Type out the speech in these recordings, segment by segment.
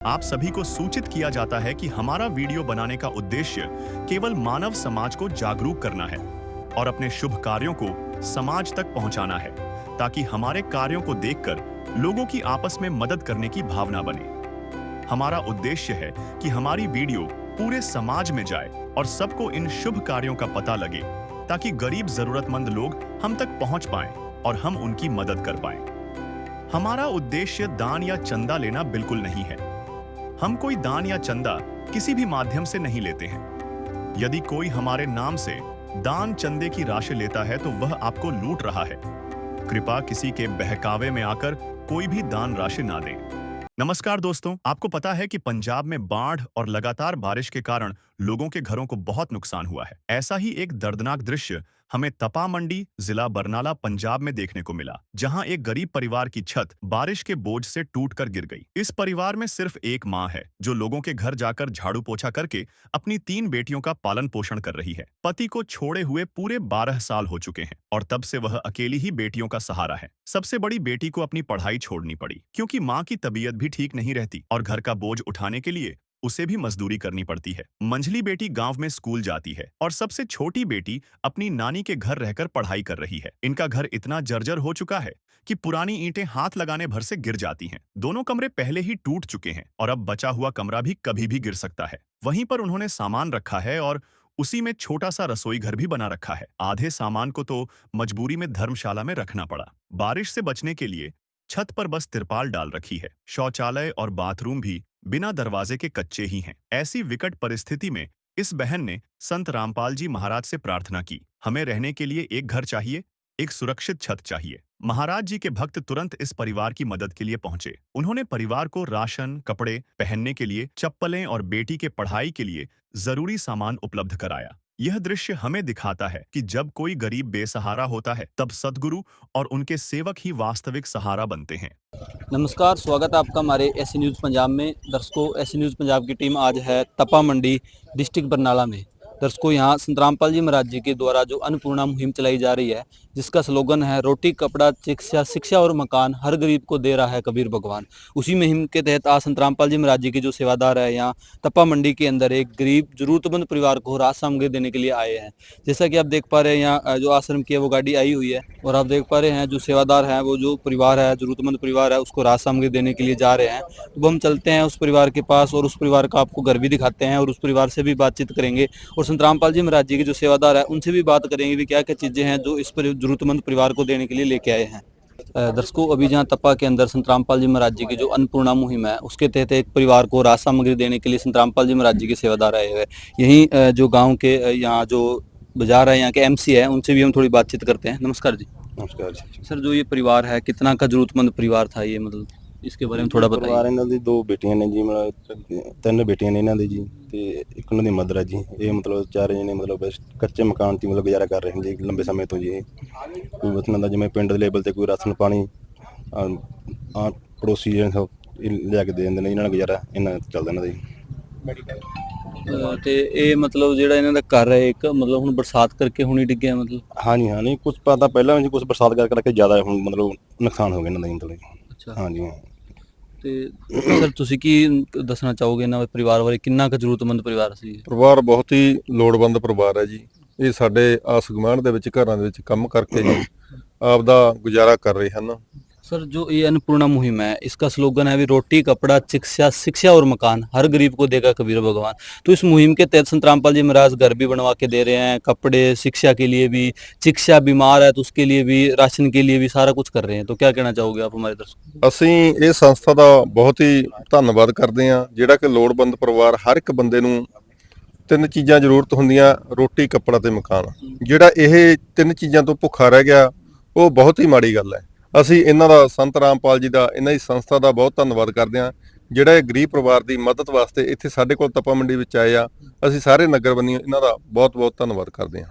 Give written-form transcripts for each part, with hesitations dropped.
आप सभी को सूचित किया जाता है कि हमारा वीडियो बनाने का उद्देश्य केवल मानव समाज को जागरूक करना है और अपने शुभ कार्यों को समाज तक पहुंचाना है, ताकि हमारे कार्यों को देखकर लोगों की आपस में मदद करने की भावना बने। हमारा उद्देश्य है कि हमारी वीडियो पूरे समाज में जाए और सबको इन शुभ कार्यों का पता लगे, ताकि गरीब जरूरतमंद लोग हम तक पहुंच पाएं और हम उनकी मदद कर पाएं। हमारा उद्देश्य दान या चंदा लेना बिल्कुल नहीं है। हम कोई दान या चंदा किसी भी माध्यम से नहीं लेते हैं। यदि कोई हमारे नाम से दान चंदे की राशि लेता है तो वह आपको लूट रहा है। कृपया किसी के बहकावे में आकर कोई भी दान राशि ना दें। नमस्कार दोस्तों, आपको पता है कि पंजाब में बाढ़ और लगातार बारिश के कारण लोगों के घरों को बहुत नुकसान हुआ है। ऐसा ही एक दर्दनाक दृश्य हमें तपा मंडी, जिला बरनाला, पंजाब में देखने को मिला, जहां एक गरीब परिवार की छत बारिश के बोझ से टूटकर गिर गई। इस परिवार में सिर्फ एक मां है, जो लोगों के घर जाकर झाड़ू पोछा करके अपनी 3 बेटियों का पालन पोषण कर रही है। पति को छोड़े हुए पूरे 12 साल हो चुके हैं और तब से वह अकेली ही बेटियों का सहारा है। सबसे बड़ी बेटी को अपनी पढ़ाई छोड़नी पड़ी, क्योंकि मां की तबीयत भी ठीक नहीं रहती और घर का बोझ उठाने के लिए उसे भी मजदूरी करनी पड़ती है। मंझली बेटी गांव में स्कूल जाती है और सबसे छोटी बेटी अपनी नानी के घर रहकर पढ़ाई कर रही है। इनका घर इतना जर्जर हो चुका है कि पुरानी ईंटें हाथ लगाने भर से गिर जाती हैं। दोनों कमरे पहले ही टूट चुके हैं और अब बचा हुआ कमरा भी कभी भी गिर सकता है। वहीं पर उन्होंने सामान रखा है और उसी में छोटा सा रसोई घर भी बना रखा है। आधे सामान को तो मजबूरी में धर्मशाला में रखना पड़ा। बारिश से बचने के लिए छत पर बस तिरपाल डाल रखी है। शौचालय और बाथरूम भी बिना दरवाजे के कच्चे ही हैं। ऐसी विकट परिस्थिति में इस बहन ने संत रामपाल जी महाराज से प्रार्थना की, हमें रहने के लिए एक घर चाहिए, एक सुरक्षित छत चाहिए। महाराज जी के भक्त तुरंत इस परिवार की मदद के लिए पहुंचे। उन्होंने परिवार को राशन, कपड़े, पहनने के लिए चप्पलें और बेटी के पढ़ाई के लिए जरूरी सामान उपलब्ध कराया। यह दृश्य हमें दिखाता है कि जब कोई गरीब बेसहारा होता है, तब सद्गुरु और उनके सेवक ही वास्तविक सहारा बनते हैं। नमस्कार, स्वागत है आपका हमारे एस न्यूज़ पंजाब में। दर्शकों, एस न्यूज़ पंजाब की टीम आज है तपा मंडी, डिस्ट्रिक्ट बरनाला में। दर्शकों, यहाँ संत रामपाल जी महाराज जी के द्वारा जो अन्नपूर्णा मुहिम चलाई जा रही है, जिसका स्लोगन है रोटी कपड़ा शिक्षा, शिक्षा और मकान, हर गरीब को दे रहा है कबीर भगवान। उसी मुहिम के तहत आज संत रामपाल जी महाराज जी के जो सेवादार है यहाँ तपा मंडी के अंदर एक गरीब जरूरतमंद परिवार को राहत सामग्री देने के लिए आए हैं। जैसा कि आप देख पा रहे हैं, यहाँ जो आश्रम की है वो गाड़ी आई हुई है और आप देख पा रहे हैं जो सेवादार है, वो जो परिवार है, जरूरतमंद परिवार है, उसको राहत सामग्री देने के लिए जा रहे हैं। तो हम चलते हैं उस परिवार के पास और उस परिवार का आपको घर भी दिखाते हैं और उस परिवार से भी बातचीत करेंगे और संत रामपाल जी महाराज जी के जो सेवादार है उनसे भी बात करेंगे भी क्या क्या चीजें हैं जो इस पर जरूरतमंद परिवार को देने के लिए लेके आए हैं। दर्शकों, अभी जहाँ तपा के अंदर संत रामपाल जी महाराज जी की जो अन्नपूर्णा मुहिम है उसके तहत एक परिवार को राहत सामग्री देने के लिए संत रामपाल जी महाराज जी के सेवादार आए हुए। यहीं जो गाँव के यहाँ जो बाजार है, यहाँ के एमसी है, उनसे भी हम थोड़ी बातचीत करते हैं। नमस्कार जी। नमस्कार जी। सर, जो ये परिवार है कितना का जरूरतमंद परिवार था ये, मतलब इसके बारे में थोड़ा बताइए। परिवार ਇਹਨਾਂ ਦੀ 2 ਬੇਟੀਆਂ ਨੇ ਜੀ, ਮਤਲਬ 3 ਬੇਟੀਆਂ ਨੇ ਇਹਨਾਂ ਦੀ ਜੀ ਤੇ ਇੱਕ ਉਹਨਾਂ ਦੀ ਮਦਰ ਹੈ ਜੀ। ਇਹ ਮਤਲਬ 4 ਜਣੇ ਮਤਲਬ ਕੱਚੇ ਮਕਾਨ 'ਚ ਮਤਲਬ ਗੁਜ਼ਾਰਾ ਕਰ ਰਹੇ ਹਨ ਜੀ ਲੰਬੇ ਸਮੇਂ ਤੋਂ ਜੀ। ਇਹ ਕੋਈ ਉਹਨਾਂ ਦਾ ਜਿਵੇਂ ਪਿੰਡ ਦੇ ਲੈਵਲ ਤੇ ਕੋਈ ਰਾਸ਼ਨ ਪਾਣੀ ਪੜੋਸੀ ਜਿਹੜੇ ਸਭ ਲਿਆ ਕੇ ਦੇ ਦਿੰਦੇ ਨੇ, ਇਹਨਾਂ ਨਾਲ ਗੁਜ਼ਾਰਾ ਇਹਨਾਂ ਚੱਲਦਾ ਇਹਨਾਂ ਦਾ ਜੀ। ਤੇ ਇਹ ਮਤਲਬ ਜਿਹੜਾ ਇਹਨਾਂ ਦਾ ਘਰ ਹੈ ਇੱਕ ਮਤਲਬ ਹੁਣ ਬਰਸਾਤ ਕਰਕੇ ਹੁਣੀ ਡਿੱਗਿਆ ਮਤਲਬ? ਹਾਂਜੀ ਹਾਂ, ਨਹੀਂ ਕੁਝ ਪਤਾ ਪਹਿਲਾਂ ਵੀ ਜੀ, ਕੁਝ ਬਰਸਾਤ ਕਰਕੇ ਜ਼ਿਆਦਾ ਹੁਣ ਮਤਲਬ ਨੁਕਸਾਨ ਹੋ ਗਿਆ ਇਹਨਾਂ ਦਾ ਮਤਲਬ। ਅੱਛਾ, ਹਾਂਜੀ ਹਾਂ। ਤੇ ਸਰ ਤੁਸੀਂ ਕੀ ਦੱਸਣਾ ਚਾਹੋਗੇ ਇਹਨਾਂ ਪਰਿਵਾਰ ਬਾਰੇ, ਕਿੰਨਾ ਕੁ ਜ਼ਰੂਰਤਮੰਦ ਪਰਿਵਾਰ ਸੀ? ਪਰਿਵਾਰ ਬਹੁਤ ਹੀ ਲੋੜਵੰਦ ਪਰਿਵਾਰ ਹੈ ਜੀ। ਇਹ ਸਾਡੇ ਆਸ ਗੁਆਂਢ ਦੇ ਵਿੱਚ ਘਰਾਂ ਦੇ ਵਿੱਚ ਕੰਮ ਕਰਕੇ ਜੀ ਆਪਦਾ ਗੁਜ਼ਾਰਾ ਕਰ ਰਹੇ ਹਨ। सर, जो ये अन्नपूर्णा मुहिम है इसका स्लोगन है भी रोटी कपड़ा शिक्षा, शिक्षा और मकान, हर गरीब को देगा कबीर भगवान। तो इस मुहिम के तहत संत रामपाल जी महाराज घर भी बनवा के दे रहे हैं, कपड़े, शिक्षा के लिए भी, शिक्षा बीमार है तो उसके लिए भी, राशन के लिए भी सारा कुछ कर रहे हैं। तो क्या कहना चाहोगे आप हमारे दर्शकों? ਅਸੀਂ ਇਹ ਸੰਸਥਾ ਦਾ ਬਹੁਤ ਹੀ ਧੰਨਵਾਦ ਕਰਦੇ ਹਾਂ, ਜਿਹੜਾ ਕਿ ਲੋੜਵੰਦ ਪਰਿਵਾਰ ਹਰ ਇੱਕ ਬੰਦੇ ਨੂੰ 3 ਚੀਜ਼ਾਂ ਜ਼ਰੂਰਤ ਹੁੰਦੀਆਂ, ਰੋਟੀ ਕੱਪੜਾ ਤੇ ਮਕਾਨ। ਜਿਹੜਾ ਇਹ 3 ਚੀਜ਼ਾਂ ਤੋਂ ਭੁੱਖਾ ਰਹਿ ਗਿਆ ਉਹ ਬਹੁਤ ਹੀ ਮਾੜੀ ਗੱਲ ਹੈ। ਅਸੀਂ ਇਹਨਾਂ ਦਾ, ਸੰਤ ਰਾਮਪਾਲ ਜੀ ਦਾ, ਇਹਨਾਂ ਦੀ ਸੰਸਥਾ ਦਾ ਬਹੁਤ ਧੰਨਵਾਦ ਕਰਦੇ ਹਾਂ, ਜਿਹੜਾ ਇਹ ਗਰੀਬ ਪਰਿਵਾਰ ਦੀ ਮਦਦ ਵਾਸਤੇ ਇੱਥੇ ਸਾਡੇ ਕੋਲ तपा ਮੰਡੀ ਵਿੱਚ ਆਏ ਆ। ਅਸੀਂ ਸਾਰੇ ਨਗਰਬੰਦੀ ਇਹਨਾਂ ਦਾ बहुत बहुत ਧੰਨਵਾਦ ਕਰਦੇ ਹਾਂ।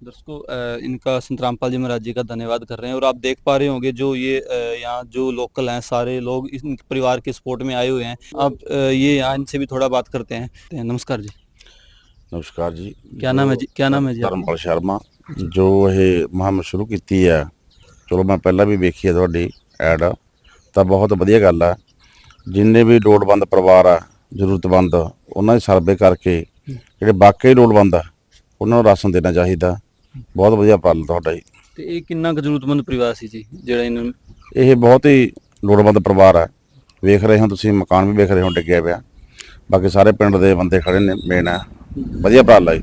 दर्शकों, इनका संत रामपाल जी महाराज जी का धन्यवाद कर रहे हैं और आप देख पा रहे होंगे जो ये यहाँ जो लोकल हैं सारे लोग इस परिवार के सपोर्ट में आए हुए हैं। अब ये यहाँ इनसे भी थोड़ा बात करते हैं। नमस्कार जी। नमस्कार जी। क्या नाम है जी? क्या नाम है जी? धर्मपाल शर्मा। जो ये मुहिम शुरू की है, चलो मैं पहला भी वेखी है ਤੁਹਾਡੀ ਐਡ, ਤਾਂ ਬਹੁਤ ਵਧੀਆ ਗੱਲ ਆ। ਜਿੰਨੇ ਵੀ ਲੋੜਵੰਦ ਪਰਿਵਾਰ ਆ ਜ਼ਰੂਰਤਮੰਦ ਉਹਨਾਂ ਦੀ ਸਰਵੇ ਕਰਕੇ ਜਿਹੜੇ ਵਾਕਈ ਲੋੜਵੰਦ ਆ ਉਹਨਾਂ ਨੂੰ ਰਾਸ਼ਨ ਦੇਣਾ ਚਾਹੀਦਾ। ਬਹੁਤ ਵਧੀਆ ਉਪਰਾਲਾ ਤੁਹਾਡਾ ਜੀ। ਤੇ ਇਹ ਕਿੰਨਾ ਕੁ ਜ਼ਰੂਰਤਮੰਦ ਪਰਿਵਾਰ ਸੀ ਜੀ ਜਿਹੜਾ ਇਹਨਾਂ ਨੂੰ? ਇਹ ਬਹੁਤ ਹੀ ਲੋੜਵੰਦ ਪਰਿਵਾਰ ਆ। ਵੇਖ ਰਹੇ ਹੋ ਤੁਸੀਂ, ਮਕਾਨ ਵੀ ਵੇਖ ਰਹੇ ਹੋ ਡਿੱਗਿਆ ਪਿਆ। ਬਾਕੀ ਸਾਰੇ ਪਿੰਡ ਦੇ ਬੰਦੇ खड़े ने, मेन है, ਵਧੀਆ ਉਪਰਾਲਾ ਜੀ।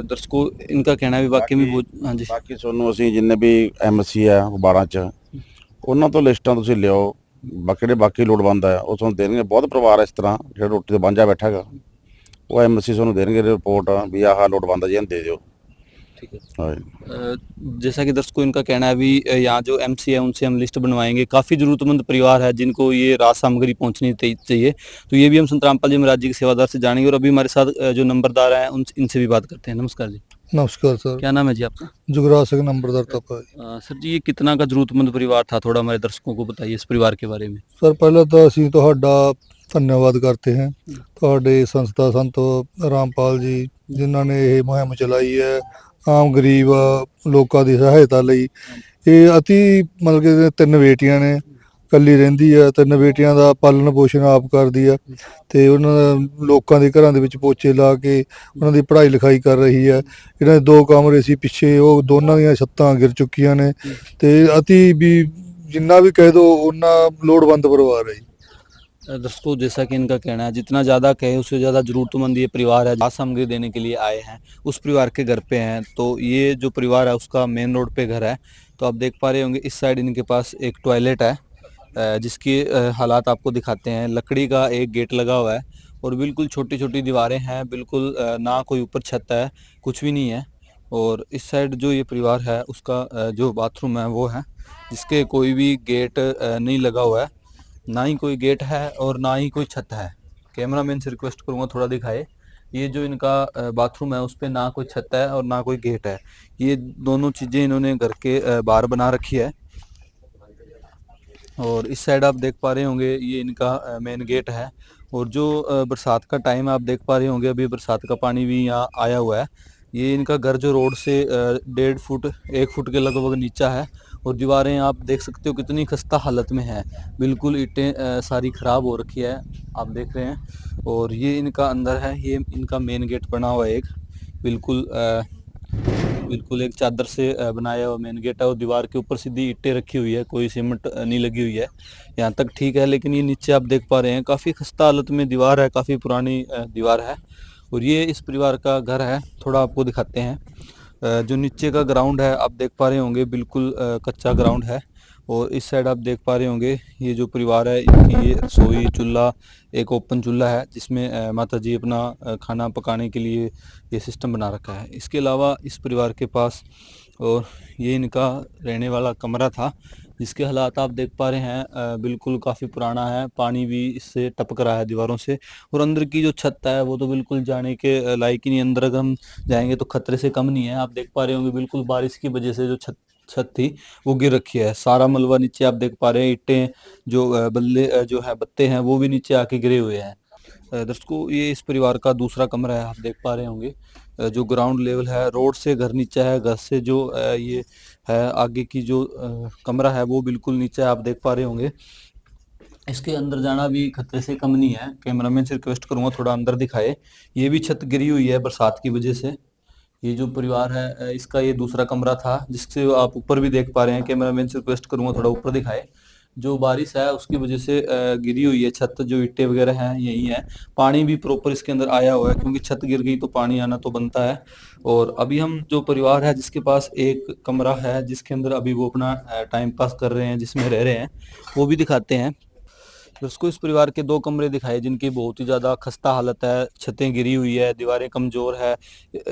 ਦਰਸ਼ਕੋ ਇਨਕਾ ਕਹਿਣਾ ਵੀ ਵਾਕਈ में बहुत, हाँ जी, ਬਾਕੀ ਤੁਹਾਨੂੰ ਅਸੀਂ ਜਿੰਨੇ ਵੀ ਐਮਸੀ ਆ 12 ਚ ਉਹਨਾਂ ਤੋਂ ਲਿਸਟਾਂ ਤੁਸੀਂ ਲਿਓ। ਬਾਕੀ ਬਾਕੀ ਲੋੜਵੰਦ ਆ ਉਹ ਤੁਹਾਨੂੰ ਦੇਣਗੇ। ਬਹੁਤ ਪਰਿਵਾਰ ਇਸ ਤਰ੍ਹਾਂ ਜਿਹੜਾ ਰੋਟੀ ਤੋਂ ਵਾਂਝਾ ਬੈਠਾ ਹੈਗਾ, ਉਹ ਐਮਸੀ ਤੁਹਾਨੂੰ ਦੇਣਗੇ ਰਿਪੋर्ट ਵੀ ਆਹ ਲੋੜਵੰਦ ਜੀ ਦੇ ਦਿਓ। ठीक है। हाँ। जैसा कि दर्शकों इनका कहना है, अभी यहाँ जो एमसी है उनसे हम लिस्ट बनवाएंगे। काफ़ी ज़रूरतमंद परिवार है जिनको ये राहत सामग्री पहुँचनी चाहिए, तो ये भी हम संतरामपाल जी महाराज जी के सेवादार से जानेंगे। और अभी हमारे साथ जो नंबरदार हैं उन इनसे भी बात करते हैं। नमस्कार जी। नमस्कार सर। क्या नाम है जी आपका? जुगराज सिंह नंबरदार तपा जी। सर जी, ये कितना का ज़रूरतमंद परिवार था, थोड़ा हमारे दर्शकों को बताइए इस परिवार के बारे में। सर पहले तो ਅਸੀਂ ਤੁਹਾਡਾ ਧੰਨਵਾਦ करते हैं, ਤੁਹਾਡੇ ਸੰਸਥਾ ਸੰਤ ਰਾਮਪਾਲ ਜੀ ਜਿਨ੍ਹਾਂ ਨੇ ਇਹ ਮੁਹਿੰਮ ਚਲਾਈ ਹੈ ਆਮ ਗਰੀਬ ਲੋਕਾਂ ਦੀ ਸਹਾਇਤਾ ਲਈ। ਇਹ ਅਤੀ ਮਤਲਬ ਕਿ 3 ਬੇਟੀਆਂ ਨੇ, ਕੱਲੀ ਰਹਿੰਦੀ ਆ। 3 ਬੇਟੀਆਂ ਦਾ ਪਾਲਣ ਪੋਸ਼ਣ ਆਪ ਕਰਦੀ ਆ ਤੇ ਉਹਨਾਂ ਲੋਕਾਂ ਦੇ ਘਰਾਂ ਦੇ ਵਿੱਚ ਪੋਚੇ ਲਾ ਕੇ ਉਹਨਾਂ ਦੀ ਪੜ੍ਹਾਈ ਲਿਖਾਈ ਕਰ ਰਹੀ ਹੈ। ਇਹਨਾਂ ਦੇ 2 ਕਮਰੇ ਸੀ ਪਿੱਛੇ, ਉਹ ਦੋਨਾਂ ਦੀਆਂ ਛੱਤਾਂ ਗਿਰ ਚੁੱਕੀਆਂ ਨੇ ਤੇ ਅਤੀ ਵੀ ਜਿੰਨਾ ਵੀ ਕਹਿ ਦੋ ਉਹਨਾਂ ਲੋੜਵੰਦ ਪਰਿਵਾਰ ਹੈ ਜੀ। दर्शकों जैसा कि इनका कहना है, जितना ज़्यादा कहे उससे ज़्यादा ज़रूरतमंद ये परिवार है। राहत सामग्री देने के लिए आए हैं, उस परिवार के घर पे हैं। तो ये जो परिवार है उसका मेन रोड पे घर है। तो आप देख पा रहे होंगे इस साइड इनके पास एक टॉयलेट है जिसके हालात आपको दिखाते हैं। लकड़ी का एक गेट लगा हुआ है और बिल्कुल छोटी छोटी दीवारें हैं, बिल्कुल ना कोई ऊपर छत है, कुछ भी नहीं है। और इस साइड जो ये परिवार है उसका जो बाथरूम है वो है जिसके कोई भी गेट नहीं लगा हुआ है, ना ही कोई गेट है और ना ही कोई छत है। कैमरामैन से रिक्वेस्ट करूँगा थोड़ा दिखाए। ये जो इनका बाथरूम है उस पर ना कोई छत है और ना कोई गेट है। ये दोनों चीज़ें इन्होंने घर के बाहर बना रखी है। और इस साइड आप देख पा रहे होंगे ये इनका मेन गेट है। और जो बरसात का टाइम है आप देख पा रहे होंगे, अभी बरसात का पानी भी यहाँ आया हुआ है। ये इनका घर जो रोड से 1.5 फुट 1 फुट के लगभग नीचा है। और दीवारें आप देख सकते हो कितनी खस्ता हालत में है, बिल्कुल ईंटें सारी ख़राब हो रखी है, आप देख रहे हैं। और ये इनका अंदर है, ये इनका मेन गेट बना हुआ है एक, बिल्कुल एक चादर से बनाया हुआ मेन गेट है। और दीवार के ऊपर सीधी ईंटें रखी हुई है, कोई सीमेंट नहीं लगी हुई है। यहाँ तक ठीक है, लेकिन ये नीचे आप देख पा रहे हैं काफ़ी खस्ता हालत में दीवार है, काफ़ी पुरानी दीवार है। और ये इस परिवार का घर है, थोड़ा आपको दिखाते हैं। जो नीचे का ग्राउंड है आप देख पा रहे होंगे, बिल्कुल कच्चा ग्राउंड है। और इस साइड आप देख पा रहे होंगे ये जो परिवार है इनकी ये रसोई चूल्हा, एक ओपन चूल्हा है जिसमें माता जी अपना खाना पकाने के लिए ये सिस्टम बना रखा है। इसके अलावा इस परिवार के पास और ये इनका रहने वाला कमरा था जिसके हालात आप देख पा रहे हैं, बिल्कुल काफ़ी पुराना है, पानी भी इससे टपक रहा है दीवारों से। और अंदर की जो छत है वो तो बिल्कुल जाने के लायक ही नहीं, अंदर अगर हम जाएंगे तो खतरे से कम नहीं है। आप देख पा रहे होंगे बिल्कुल बारिश की वजह से जो छत थी वो गिर रखी है, सारा मलबा नीचे आप देख पा रहे हैं। ईंटें जो बल्ले जो है बत्ते हैं वो भी नीचे आके गिरे हुए हैं। दर्शकों ये इस परिवार का दूसरा कमरा है, आप देख पा रहे होंगे जो ग्राउंड लेवल है, रोड से घर नीचा है, घर से जो ये है आगे की जो कमरा है वो बिल्कुल नीचा है, आप देख पा रहे होंगे। इसके अंदर जाना भी खतरे से कम नहीं है। कैमरामैन से रिक्वेस्ट करूँगा थोड़ा अंदर दिखाए। ये भी छत गिरी हुई है बरसात की वजह से। ये जो परिवार है इसका ये दूसरा कमरा था जिससे आप ऊपर भी देख पा रहे हैं। कैमरामैन से रिक्वेस्ट करूँगा थोड़ा ऊपर दिखाए। जो बारिश है उसकी वजह से गिरी हुई है छत, जो ईंटें वगैरह हैं यही है। पानी भी प्रॉपर इसके अंदर आया हुआ है क्योंकि छत गिर गई तो पानी आना तो बनता है। और अभी हम जो परिवार है जिसके पास एक कमरा है जिसके अंदर अभी वो अपना टाइम पास कर रहे हैं, जिसमें रह रहे हैं, वो भी दिखाते हैं। दोस्तों इस परिवार के 2 कमरे दिखाए जिनकी बहुत ही ज़्यादा खस्ता हालत है, छतें गिरी हुई है, दीवारें कमज़ोर है।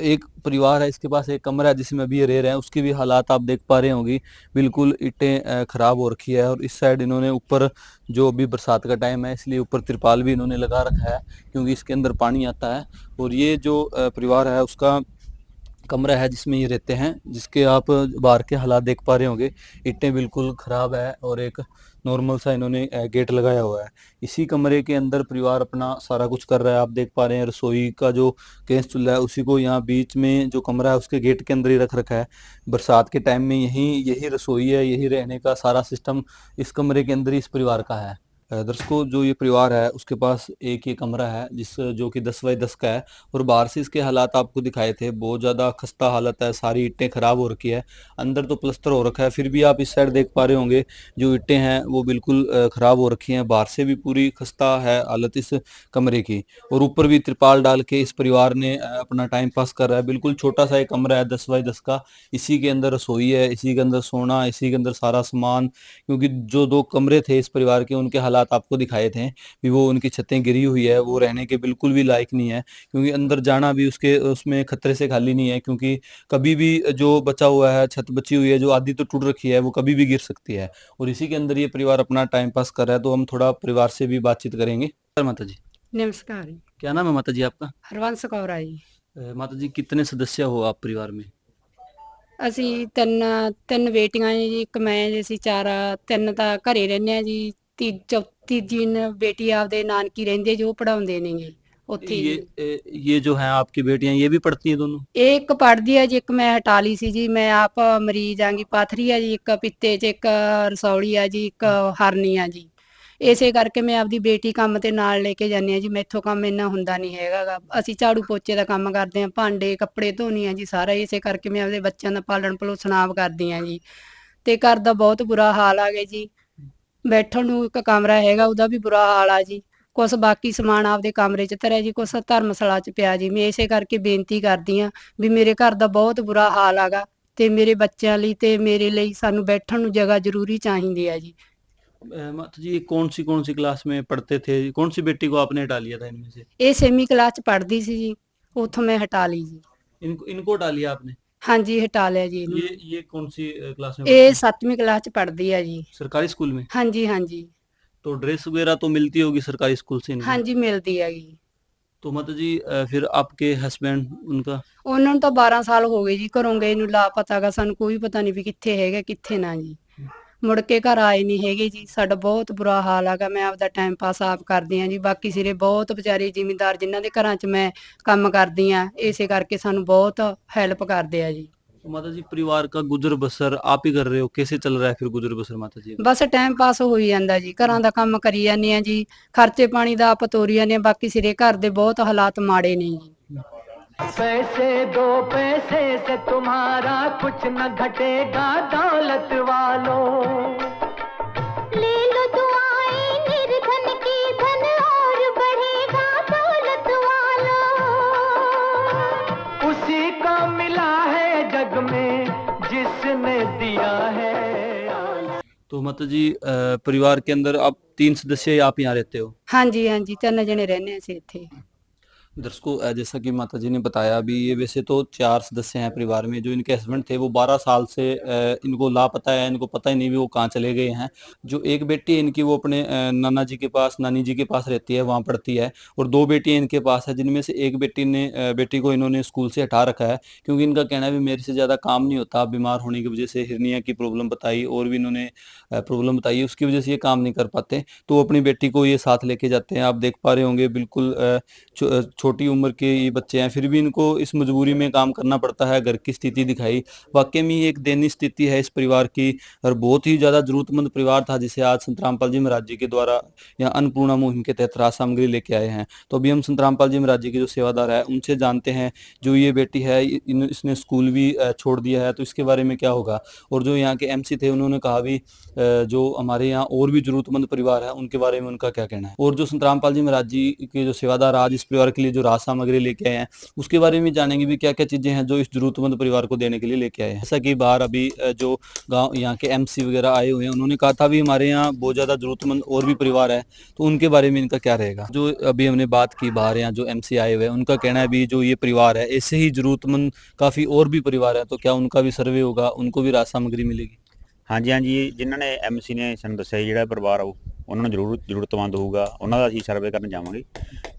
एक परिवार है इसके पास एक कमरा है जिसमें अभी ये रह रहे हैं, उसकी भी हालात आप देख पा रहे होंगी, बिल्कुल ईंटें ख़राब हो रखी है। और इस साइड इन्होंने ऊपर जो अभी बरसात का टाइम है इसलिए ऊपर तिरपाल भी इन्होंने लगा रखा है क्योंकि इसके अंदर पानी आता है। और ये जो परिवार है उसका कमरा है जिसमें ये रहते हैं, जिसके आप बाहर के हालात देख पा रहे होंगे, ईंटें बिल्कुल ख़राब है और एक नॉर्मल सा इन्होंने गेट लगाया हुआ है। इसी कमरे के अंदर परिवार अपना सारा कुछ कर रहा है, आप देख पा रहे हैं। रसोई का जो गैस चूल्हा है उसी को यहाँ बीच में जो कमरा है उसके गेट के अंदर ही रख रखा है। बरसात के टाइम में यही रसोई है, यही रहने का सारा सिस्टम इस कमरे के अंदर ही इस परिवार का है। दर्शकों, जो ये परिवार है उसके पास एक ये कमरा है जो कि 10 बाई 10 का है, और बाहर से इसके हालात आपको दिखाए थे। बहुत ज़्यादा खस्ता हालत है, सारी ईंटें खराब हो रखी है, अंदर तो प्लास्टर हो रखा है, फिर भी आप इस साइड देख पा रहे होंगे जो ईंटें हैं वो बिल्कुल खराब हो रखी हैं। बाहर से भी पूरी खस्ता है हालत इस कमरे की, और ऊपर भी तिरपाल डाल के इस परिवार ने अपना टाइम पास कर रहा है। बिल्कुल छोटा सा एक कमरा है 10 बाई 10 का, इसी के अंदर रसोई है, इसी के अंदर सोना, इसी के अंदर सारा सामान, क्योंकि जो 2 कमरे थे इस परिवार के उनके हालात आपको दिखाए थे भी वो उनकी छतें गिरी हुई है, वो रहने के बिल्कुल भी लायक नहीं है, क्योंकि अंदर जाना भी उसमें खतरे से खाली नहीं है, क्योंकि कभी भी जो बचा हुआ है, छत बची हुई है जो आधी तो टूट रखी है, वो कभी भी गिर सकती है, और इसी के अंदर ये परिवार अपना टाइम पास कर रहा है। तो हम थोड़ा परिवार से भी बातचीत करेंगे। माता जी, नमस्कार जी। क्या नाम है माता जी आपका? हरवंश कौर आ जी। माता जी, कितने सदस्य हो आप परिवार में? ਅਸੀਂ ਤਿੰਨ ਬੇਟੀਆਂ ਜੀ, ਇੱਕ ਮੈਂ ਜੀ, ਅਸੀਂ ਚਾਰ ਤਿੰਨ ਤਾਂ ਘਰੇ ਰਹਿੰਦੇ ਆ ਜੀ। ਤੀਜੀ ਬੇਟੀ ਆਪਦੇ ਨਾਨਕੀ ਰਹਿੰਦੇ ਜੋ ਪੜਾਉਂਦੇ ਨੇਗੇ ਉੱਥੇ ये ਜੀ। ये जो है आपकी बेटियां, ये भी पढ़ती हैं दोनों? ਇਹ ਇੱਕ ਪੜਦੀ ਆ ਜੀ, ਇੱਕ ਮੈਂ ਹਟਾ ਲਈ ਸੀ ਜੀ। ਮੈਂ ਆਪ ਮਰੀਜ਼ ਆਂਗੀ, ਪਾਥਰੀ ਆ ਜੀ, ਇੱਕ ਪਿੱਤੇ 'ਚ, ਇੱਕ ਰਸੌਲੀ ਆ ਜੀ, ਇੱਕ ਹਰਨੀ ਆ ਜੀ। ਇਸੇ ਕਰਕੇ ਮੈਂ ਆਪਦੀ ਬੇਟੀ ਕੰਮ ਤੇ ਨਾਲ ਲੈ ਕੇ ਜਾਂਦੀ ਆ ਜੀ। ਮੈਥੋਂ ਕੰਮ ਇੰਨਾ ਹੁੰਦਾ ਨਹੀਂ ਹੈਗਾ ਗਾ। ਅਸੀਂ ਝਾੜੂ ਪੋਚੇ ਦਾ ਕੰਮ ਕਰਦੇ ਆ, ਭਾਂਡੇ ਕੱਪੜੇ ਧੋਣੀ ਆ ਜੀ ਸਾਰਾ। ਇਸੇ ਕਰਕੇ ਮੈਂ ਆਪਦੇ ਬੱਚਿਆਂ ਦਾ ਪਾਲਣ ਪੋਸ਼ਣ ਆਪ ਕਰਦੀ ਆ ਜੀ। ਤੇ ਘਰ ਦਾ ਬਹੁਤ ਬੁਰਾ ਹਾਲ ਆ ਗਿਆ ਜੀ। ਬੈਠਣ ਨੂੰ ਇੱਕ ਕਮਰਾ ਹੈਗਾ, ਉਹਦਾ ਵੀ ਬੁਰਾ ਹਾਲ ਆ ਜੀ। ਕੁਛ ਬਾਕੀ ਸਮਾਨ ਆਪਦੇ ਕਮਰੇ 'ਚ ਧਰਿਆ ਜੀ, ਕੁਛ ਧਰਮਸ਼ਾਲਾ 'ਚ ਪਿਆ ਜੀ। ਮੈਂ ਇਸੇ ਕਰਕੇ ਬੇਨਤੀ ਕਰਦੀ ਆ ਵੀ ਮੇਰੇ ਘਰ ਦਾ ਬਹੁਤ ਬੁਰਾ ਹਾਲ ਆਗਾ, ਤੇ ਮੇਰੇ ਬੱਚਿਆਂ ਲਈ ਤੇ ਮੇਰੇ ਲਈ ਸਾਨੂੰ ਬੈਠਣ ਨੂੰ ਜਗ੍ਹਾ ਜ਼ਰੂਰੀ चाਹੀਦੀ ਆ ਜੀ। माता जी, ये कौन सी क्लास में पढ़ते थे? कौन सी बेटी को आपने हटा लिया था इनमें से? ਇਹ 6ਵੀਂ ਕਲਾਸ 'ਚ ਪੜ੍ਹਦੀ ਸੀ ਜੀ, ਉੱਥੋਂ मैं हटा ली जी। इनको इनको हटा लिया आपने? हाँ जी, हटा लिया जी ਇਹਨੂੰ। ये कौन सी क्लास में ਇਹ पढ़ते हैं? 7ਵੀਂ ਕਲਾਸ 'ਚ ਪੜ੍ਹਦੀ ਆ ਜੀ। सरकारी स्कूल में? हाँ जी, हाँ जी। तो ड्रेस वगैरह तो मिलती होगी सरकारी स्कूल से इनको? हाँ जी, मिलदी ਹੈਗੀ। तो माता जी, फिर आपके हस्बैंड उनका? ਉਹਨਾਂ ਨੂੰ ਤਾਂ 12 ਸਾਲ ਹੋ ਗਏ ਜੀ ਘਰੋਂ ਗਏ ਨੂੰ, ਲਾਪਤਾ ਗਾ। ਸਾਨੂੰ ਕੋਈ ਪਤਾ ਨਹੀਂ ਵੀ ਕਿੱਥੇ ਹੈਗਾ ਕਿੱਥੇ ਨਾ ਜੀ। ਮੁੜ ਕੇ ਘਰ ਆਏ ਨਹੀਂ ਹੈਗੇ ਜੀ। ਸਾਡਾ ਬਹੁਤ ਬੁਰਾ ਹਾਲ ਹੈਗਾ। ਮੈਂ ਆਪਦਾ ਟਾਈਮ ਪਾਸ ਆਪ ਕਰਦੀ ਆ ਜੀ। ਬਾਕੀ ਸਿਰੇ ਬਹੁਤ ਵਿਚਾਰੇ ਜ਼ਿਮੀਂਦਾਰ ਜਿਨ੍ਹਾਂ ਦੇ ਘਰਾਂ 'ਚ ਮੈਂ ਕੰਮ ਕਰਦੀ ਆ, ਇਸੇ ਕਰਕੇ ਸਾਨੂੰ ਬਹੁਤ ਹੈਲਪ ਕਰਦੇ ਆ ਜੀ। तो माता जी, परिवार का गुजर बसर आप ही कर रहे हो? कैसे चल रहा है फिर गुजर बसर माता जी? ਬਸ ਟਾਈਮ ਪਾਸ ਹੋਈ ਜਾਂਦਾ ਜੀ। ਘਰਾਂ ਦਾ ਕੰਮ ਕਰੀ ਜਾਂਦੇ ਆ ਜੀ, ਖਰਚੇ ਪਾਣੀ ਦਾ ਆਪ ਤੋਰੀ ਜਾਂਦੇ ਆ। ਬਾਕੀ ਸਿਰੇ ਘਰ ਦੇ ਬਹੁਤ ਹਾਲਾਤ ਮਾੜੇ ਨੇ ਜੀ। पैसे दो पैसे से तुम्हारा कुछ न घटेगा दौलत वालों। ले लो दुआएं निर्धन की, धन और बढ़ेगा दौलत वालों। उसी को मिला है जग में जिसने दिया है। तो माता जी, परिवार के अंदर आप 3 सदस्य आप यहाँ रहते हो? ਹਾਂਜੀ ਹਾਂਜੀ, 3 ਜਣੇ ਰਹਿੰਦੇ ਅਸੀਂ ਇੱਥੇ। दर्शकों, जैसा कि माता जी ने बताया, अभी ये वैसे तो 4 सदस्य हैं परिवार में। जो इनके हस्बैंड थे वो 12 साल से इनको लापता है, इनको पता ही नहीं भी वो कहाँ चले गए हैं। जो एक बेटी है इनकी, वो अपने नाना जी के पास, नानी जी के पास रहती है, वहाँ पढ़ती है, और 2 बेटियाँ इनके पास है, जिनमें से एक बेटी को इन्होंने स्कूल से हटा रखा है, क्योंकि इनका कहना है भी मेरे से ज़्यादा काम नहीं होता। बीमार होने की वजह से हिर्निया की प्रॉब्लम बताई, और भी इन्होंने प्रॉब्लम बताई, उसकी वजह से ये काम नहीं कर पाते। तो वो अपनी बेटी को ये साथ लेके जाते हैं। आप देख पा रहे होंगे, बिल्कुल छोटी उम्र के ये बच्चे हैं, फिर भी इनको इस मजबूरी में काम करना पड़ता है। घर की स्थिति दिखाई, वाकई में एक दयनीय स्थिति है इस परिवार की, और बहुत ही ज़्यादा जरूरतमंद परिवार था, जिसे आज संत रामपाल जी महाराज जी के द्वारा यहाँ अन्नपूर्णा मुहिम के तहत राहत सामग्री लेके आए हैं। तो अभी हम संत रामपाल जी महाराज जी के जो सेवादार है उनसे जानते हैं, जो ये बेटी है इसने स्कूल भी छोड़ दिया है, तो इसके बारे में क्या होगा। और जो यहाँ के MC थे, उन्होंने कहा भी जो हमारे यहाँ और भी जरूरतमंद परिवार है उनके बारे में उनका क्या कहना है। और जो संत रामपाल जी महाराज जी के जो सेवादार आज इस परिवार के लिए जो राहत सामग्री लेके आए हैं, उसके बारे में जानेंगे भी क्या क्या चीजें हैं जो इस जरूरतमंद परिवार को देने के लिए लेके आए हैं। जैसा कि बाहर अभी जो गांव यहाँ के MC वगैरह आए हुए हैं, उन्होंने कहा था भी हमारे यहाँ बहुत ज्यादा जरूरतमंद और भी परिवार है, तो उनके बारे में इनका क्या रहेगा। जो अभी हमने बात की, बाहर यहाँ जो MC आए हुए हैं, उनका कहना है भी जो ये परिवार है, ऐसे ही जरूरतमंद काफी और भी परिवार है, तो क्या उनका भी सर्वे होगा, उनको भी राहत सामग्री मिलेगी? हाँ जी, हाँ जी, जिन्हों ने MC ने सानूं दस्सिया जिहड़ा परिवार आऊ ਉਹਨਾਂ ਨੂੰ ਜ਼ਰੂਰਤਮੰਦ ਹੋਊਗਾ, ਉਹਨਾਂ ਦਾ ਅਸੀਂ ਸਰਵੇ ਕਰਨ ਜਾਵਾਂਗੇ।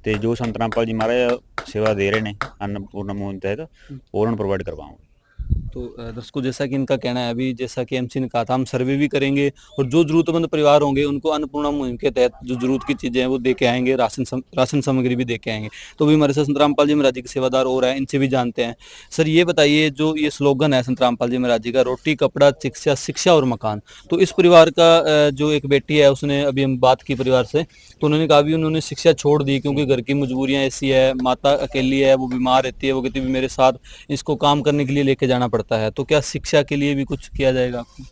ਤੇ ਜੋ ਸੰਤ ਰਾਮਪਾਲ ਜੀ ਮਹਾਰਾਜ ਸੇਵਾ ਦੇ ਰਹੇ ਨੇ ਅੰਨਪੂਰਨਾ ਮੁਹਿੰਮ ਤਹਿਤ, ਉਹ ਉਹਨਾਂ ਨੂੰ ਪ੍ਰੋਵਾਈਡ ਕਰਵਾਵਾਂਗੇ। तो दर्शकों, जैसा कि इनका कहना है, अभी जैसा कि एमसी ने कहा था, हम सर्वे भी करेंगे और जो जरूरतमंद परिवार होंगे उनको अन्नपूर्णा मुहिम के तहत जो जरूरत की चीजें हैं वो दे के आएंगे, राशन सामग्री भी दे के आएंगे। तो भी हमारे साथ संत रामपाल जी महाराज जी के सेवादार और हैं, इनसे भी जानते हैं। सर, ये बताइए, जो ये स्लोगन है संत रामपाल जी महाराज जी का, रोटी कपड़ा शिक्षा, शिक्षा और मकान, तो इस परिवार का जो एक बेटी है, उसने अभी हम बात की परिवार से, तो उन्होंने कहा भी उन्होंने शिक्षा छोड़ दी क्योंकि घर की मजबूरियां ऐसी है, माता अकेली है, वो बीमार रहती है, वो कहती भी मेरे साथ इसको काम करने के लिए लेके जाना पड़ता है। तो क्या शिक्षा के लिए भी कुछ किया जाएगा आपको?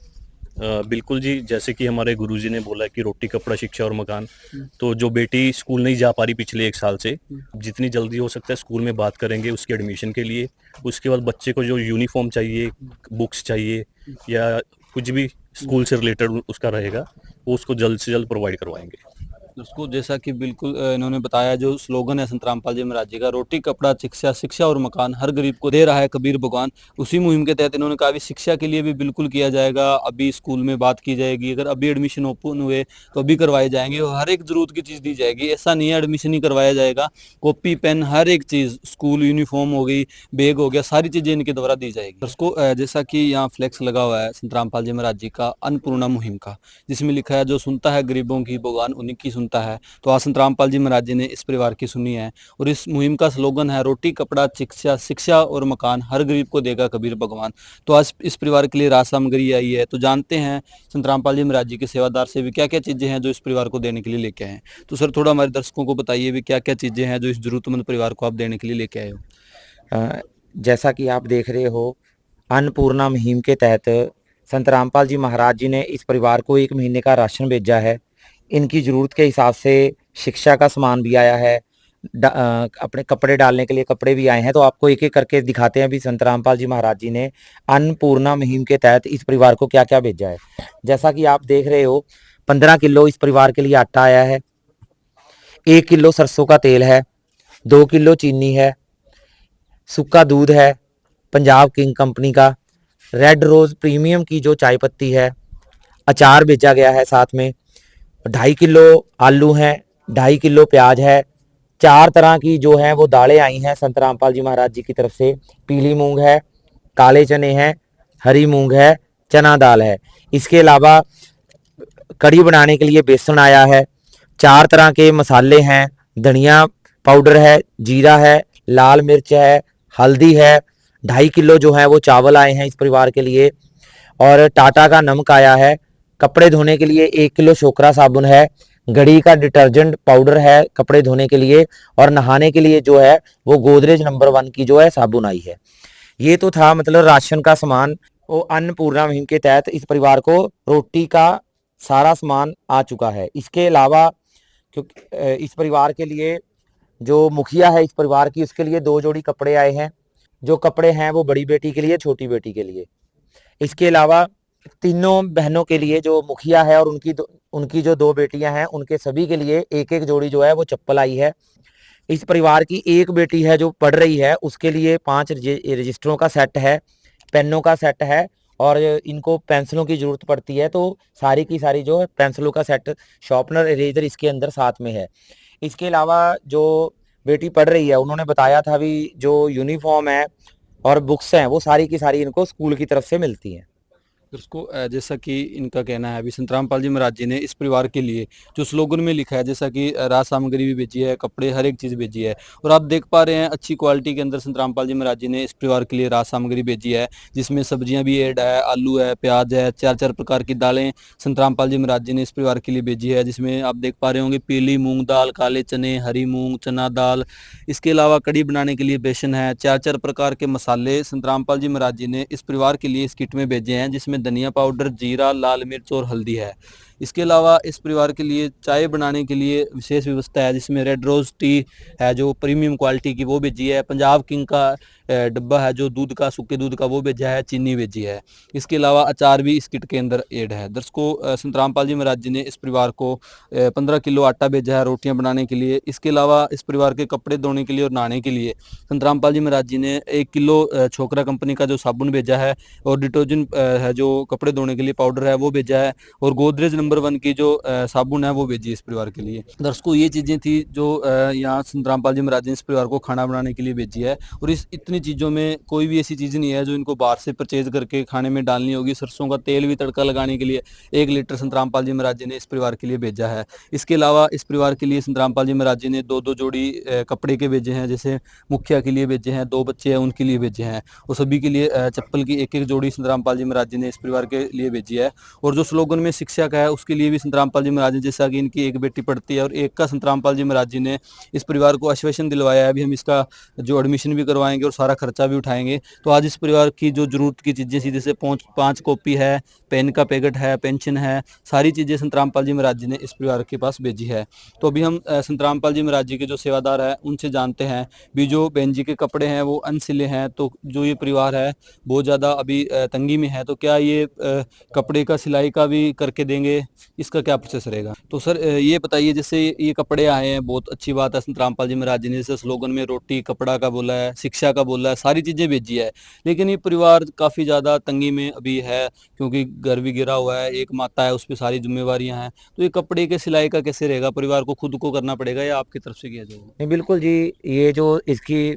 बिल्कुल जी, जैसे कि हमारे गुरुजी ने बोला कि रोटी कपड़ा शिक्षा और मकान, तो जो बेटी स्कूल नहीं जा पा रही पिछले 1 साल से, जितनी जल्दी हो सकता है स्कूल में बात करेंगे उसके एडमिशन के लिए। उसके बाद बच्चे को जो यूनिफॉर्म चाहिए, बुक्स चाहिए या कुछ भी स्कूल से रिलेटेड उसका रहेगा, वो उसको जल्द से जल्द प्रोवाइड करवाएंगे। दोस्तों, जैसा कि बिल्कुल इन्होंने बताया, जो स्लोगन है संत रामपाल जी महाराज जी का, रोटी कपड़ा शिक्षा, शिक्षा और मकान हर गरीब को दे रहा है कबीर भगवान, उसी मुहिम के तहत इन्होंने कहा भी शिक्षा के लिए भी बिल्कुल किया जाएगा। अभी स्कूल में बात की जाएगी, अगर अभी एडमिशन ओपन हुए तो अभी करवाए जाएंगे और हर एक जरूरत की चीज़ दी जाएगी। ऐसा नहीं है एडमिशन ही करवाया जाएगा, कॉपी पेन हर एक चीज़, स्कूल यूनिफॉर्म हो गई, बैग हो गया, सारी चीज़ें इनके द्वारा दी जाएगी। उसको जैसा कि यहाँ फ्लैक्स लगा हुआ है संत रामपाल जी महाराज जी का अन्नपूर्णा मुहिम का, जिसमें लिखा है जो सुनता है गरीबों की भगवान उन्हीं की सुनता है। तो संत रामपाल जी महाराज जी ने इस परिवार की सुनी है और इस मुहिम का स्लोगन है रोटी कपड़ा शिक्षा, शिक्षा और मकान हर गरीब को देगा कबीर भगवान। तो आज इस परिवार के लिए राशन सामग्री आई है, तो जानते हैं संत रामपाल जी महाराज जी के सेवादार से भी क्या क्या चीजें हैं जो इस परिवार को देने के लिए लेके आए हैं। तो सर, थोड़ा हमारे दर्शकों को बताइए भी क्या क्या चीजें हैं जो इस जरूरतमंद परिवार को आप देने के लिए लेके आए हो। जैसा कि आप देख रहे हो, अन्नपूर्णा मुहिम के तहत संत रामपाल जी महाराज जी ने इस परिवार को 1 महीने का राशन भेजा है। इनकी ज़रूरत के हिसाब से शिक्षा का सामान भी आया है, अपने कपड़े डालने के लिए कपड़े भी आए हैं। तो आपको एक एक करके दिखाते हैं भी संत रामपाल जी महाराज जी ने अन्नपूर्णा मुहिम के तहत इस परिवार को क्या क्या भेजा है। जैसा कि आप देख रहे हो, 15 किलो इस परिवार के लिए आटा आया है, 1 किलो सरसों का तेल है, 2 किलो चीनी है, सूखा दूध है पंजाब किंग कंपनी का, रेड रोज प्रीमियम की जो चाय पत्ती है, अचार भेजा गया है साथ में, 2.5 किलो आलू हैं, 2.5 किलो प्याज है, 4 तरह की जो है वो दालें आई हैं संत रामपाल जी महाराज जी की तरफ से। पीली मूंग है, काले चने हैं, हरी मूंग है, चना दाल है। इसके अलावा कड़ी बनाने के लिए बेसन आया है, 4 तरह के मसाले हैं, धनिया पाउडर है, जीरा है, लाल मिर्च है, हल्दी है, 2.5 किलो जो है वो चावल आए हैं इस परिवार के लिए, और टाटा का नमक आया है। कपड़े धोने के लिए 1 किलो शोकरा साबुन है, घड़ी का डिटर्जेंट पाउडर है कपड़े धोने के लिए, और नहाने के लिए जो है वो गोदरेज नंबर 1 की जो है साबुन आई है। ये तो था मतलब राशन का सामान। वो अन्नपूर्णा मुहिम के तहत इस परिवार को रोटी का सारा सामान आ चुका है। इसके अलावा क्योंकि इस परिवार के लिए जो मुखिया है इस परिवार की, उसके लिए 2 जोड़ी कपड़े आए हैं। जो कपड़े हैं वो बड़ी बेटी के लिए, छोटी बेटी के लिए। इसके अलावा तीनों बहनों के लिए जो मुखिया है और उनकी जो 2 बेटियां हैं, उनके सभी के लिए 1-1 जोड़ी जो है वो चप्पल आई है। इस परिवार की एक बेटी है जो पढ़ रही है, उसके लिए 5 रजिस्टरों का सेट है, पेनों का सेट है, और इनको पेंसिलों की ज़रूरत पड़ती है, तो सारी की सारी जो पेंसिलों का सेट, शार्पनर, इरेजर इसके अंदर साथ में है। इसके अलावा जो बेटी पढ़ रही है, उन्होंने बताया था भी जो यूनिफॉर्म है और बुक्स हैं वो सारी की सारी इनको स्कूल की तरफ से मिलती हैं। दोस्तों, जैसा कि इनका कहना है, अभी संत रामपाल जी महाराज जी ने इस परिवार के लिए जो स्लोगन में लिखा है, जैसा कि राज सामग्री भी भेजी है, कपड़े, हर एक चीज़ भेजी है, और आप देख पा रहे हैं अच्छी क्वालिटी के अंदर संत रामपाल जी महाराज जी ने इस परिवार के लिए राज सामग्री भेजी है, जिसमें सब्जियां भी ऐड है, आलू है, प्याज है, 4-4 प्रकार की दालें संत रामपाल जी महाराज जी ने इस परिवार के लिए भेजी है, जिसमें आप देख पा रहे होंगे पीली मूंग दाल, काले चने, हरी मूंग, चना दाल। इसके अलावा कड़ी बनाने के लिए बेसन है, 4-4 प्रकार के मसाले संत रामपाल जी महाराज जी ने इस परिवार के लिए इस किट में भेजे हैं, जिसमें धनिया पाउडर, जीरा, लाल मिर्च और हल्दी है। इसके अलावा इस परिवार के लिए चाय बनाने के लिए विशेष व्यवस्था है, जिसमें रेड रोज टी है जो प्रीमियम क्वालिटी की, वो भेजी है। पंजाब किंग का डब्बा है जो दूध का, सूखे दूध का, वो भेजा है। चीनी भेजी है। इसके अलावा अचार भी इस किट के अंदर ऐड है। दर्शकों, संत रामपाल जी महाराज जी ने इस परिवार को 15 किलो आटा भेजा है रोटियां बनाने के लिए। इसके अलावा इस परिवार के कपड़े धोने के लिए और नहाने के लिए संत रामपाल जी महाराज जी ने 1 किलो छोकरा कंपनी का जो साबुन भेजा है, और डिटर्जेंट है जो कपड़े धोने के लिए पाउडर है वो भेजा है, और गोदरेज नंबर नंबर 1 की जो साबुन है वो भेजी इस परिवार के लिए। दर्शकों, ये चीज़ें थी जो यहाँ संत रामपाल जी महाराज ने इस परिवार को खाना बनाने के लिए भेजी है। और इस इतनी चीज़ों में कोई भी ऐसी चीज़ नहीं है जो इनको बाहर से परचेज करके खाने में डालनी होगी। सरसों का तेल भी तड़का लगाने के लिए 1 लीटर संत रामपाल जी महाराज जी ने इस परिवार के लिए भेजा है। इसके अलावा इस परिवार के लिए संत रामपाल जी महाराज जी ने 2-2 जोड़ी कपड़े के भेजे हैं, जैसे मुखिया के लिए भेजे हैं, 2 बच्चे हैं उनके लिए भेजे हैं, और सभी के लिए चप्पल की 1-1 जोड़ी संत रामपाल जी महाराज जी ने इस परिवार के लिए भेजी है। और जो स्लोगन में शिक्षा का है उसके लिए भी संत रामपाल जी महाराज जी, जैसा कि इनकी एक बेटी पढ़ती है और एक का संत रामपाल जी महाराज जी ने इस परिवार को आश्वासन दिलवाया है, अभी हम इसका जो एडमिशन भी करवाएंगे और सारा खर्चा भी उठाएंगे। तो आज इस परिवार की जो जरूरत की चीज़ें थी, जैसे 5 कॉपी है, पेन का पैकेट है, पेंशन है, सारी चीज़ें संत रामपाल जी महाराज जी ने इस परिवार के पास भेजी है। तो अभी हम संत रामपाल जी महाराज जी के जो सेवादार हैं उनसे जानते हैं भी जो बहन जी के कपड़े हैं वो अनसिले हैं, तो जो ये परिवार है बहुत ज़्यादा अभी तंगी में है, तो क्या ये कपड़े का सिलाई का भी करके देंगे, इसका क्या प्रोसेस रहेगा? तो सर ये बताइए, जैसे ये कपड़े आए हैं, बहुत अच्छी बात है, संत रामपाल जी महाराज जी ने जैसे स्लोगन में रोटी कपड़ा का बोला है, शिक्षा का बोला है, सारी चीज़ें भेजी है, लेकिन ये परिवार काफ़ी ज़्यादा तंगी में अभी है, क्योंकि घर भी गिरा हुआ है, एक माता है, उस पर सारी जिम्मेवारियां हैं। तो ये कपड़े के सिलाई का कैसे रहेगा? परिवार को खुद को करना पड़ेगा या आपकी तरफ से किया जाएगा? नहीं, बिल्कुल जी, ये जो इसकी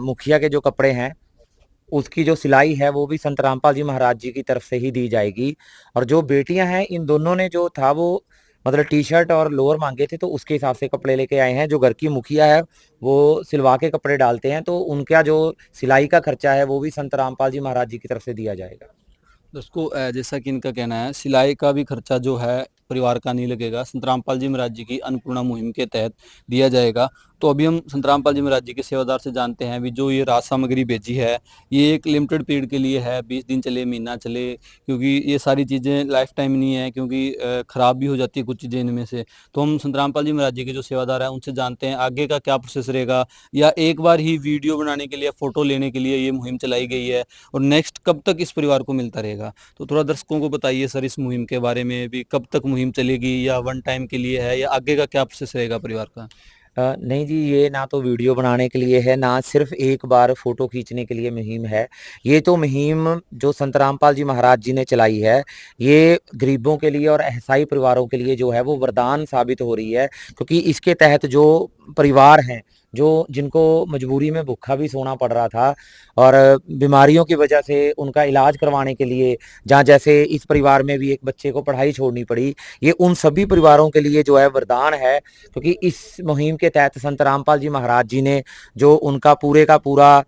मुखिया के जो कपड़े हैं उसकी जो सिलाई है वो भी संत रामपाल जी महाराज जी की तरफ से ही दी जाएगी। और जो बेटियां हैं, इन दोनों ने जो था वो मतलब टी-शर्ट और लोअर मांगे थे, तो उसके हिसाब से कपड़े लेके आए हैं। जो घर की मुखिया है वो सिलवा के कपड़े डालते हैं, तो उनका जो सिलाई का खर्चा है वो भी संत रामपाल जी महाराज जी की तरफ से दिया जाएगा। दोस्तों, जैसा कि इनका कहना है, सिलाई का भी खर्चा जो है परिवार का नहीं लगेगा, संत रामपाल जी महाराज जी की अन्नपूर्णा मुहिम के तहत दिया जाएगा। तो अभी हम संत रामपाल जी महाराज जी के सेवादार से जानते हैं भी जो ये राज सामग्री भेजी है ये एक लिमिटेड पीरियड के लिए है, 20 दिन चले, महीना चले, क्योंकि ये सारी चीज़ें लाइफ टाइम नहीं है, क्योंकि ख़राब भी हो जाती है कुछ चीज़ें इनमें से। तो हम संत रामपाल जी महाराज जी के जो सेवादार हैं उनसे जानते हैं आगे का क्या प्रोसेस रहेगा, या एक बार ही वीडियो बनाने के लिए, फ़ोटो लेने के लिए ये मुहिम चलाई गई है, और नेक्स्ट कब तक इस परिवार को मिलता रहेगा? तो थोड़ा दर्शकों को बताइए सर इस मुहिम के बारे में भी, कब तक मुहिम चलेगी, या वन टाइम के लिए है, या आगे का क्या प्रोसेस रहेगा परिवार का? नहीं जी, ये ना तो वीडियो बनाने के लिए है, ना सिर्फ एक बार फोटो खींचने के लिए मुहिम है। ये तो मुहिम जो संत रामपाल जी महाराज जी ने चलाई है, ये गरीबों के लिए और असहाय परिवारों के लिए जो है वो वरदान साबित हो रही है, क्योंकि इसके तहत जो परिवार हैं जो जिनको मजबूरी में भूखा भी सोना पड़ रहा था और बीमारियों की वजह से उनका इलाज करवाने के लिए, जहाँ जैसे इस परिवार में भी एक बच्चे को पढ़ाई छोड़नी पड़ी, ये उन सभी परिवारों के लिए जो है वरदान है, क्योंकि इस मुहिम के तहत संत रामपाल जी महाराज जी ने जो उनका पूरे का पूरा